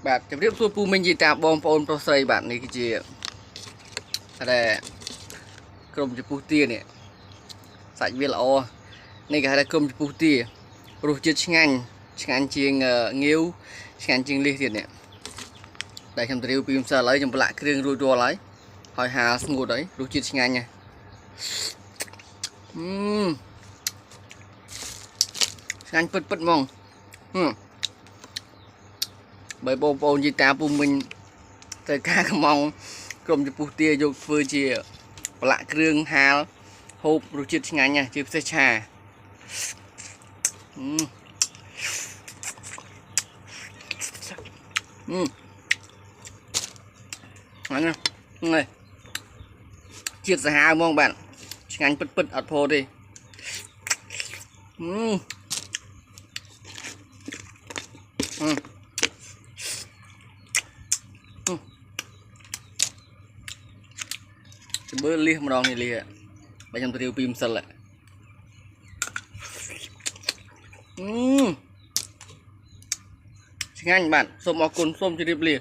បាទជម្រាបសួរពូមិញជីតាបងប្អូនប្រុសស្រីបាទនេះគឺជាតែក្រុមចំពោះទានេះសាច់វាល្អនេះគេហៅថាក្រុមចំពោះទារសជាតិឆ្ងាញ់ជាងងាវឆ្ងាញ់ជាងលីសទៀតនេះដែលខ្ញុំទៅរៀបពីម្សិលឥឡូវខ្ញុំប្រឡាក់គ្រឿងរួចរាល់ហើយហាលស្ងួតហើយរសជាតិឆ្ងាញ់ណាឆ្ងាញ់ពិតហ្មងបើបងប្អូនជីតាពូមិញទៅការកំងក្រុមចំពោះទាយកធ្វើជាប្រឡាក់គ្រឿងហាលហូបរសជាតិឆ្ងាញ់ណាជាពិសេសឆាហ្នឹងជាតិសាហាវហ្មងបាទឆ្ងាញ់ពិតអត់ផោទេចាំមើលលៀសម្ដងនេះលៀបើខ្ញុំទៅរាវពីម្សិលឆ្ងាញ់បាទសូមអរគុណសូមជម្រាបលា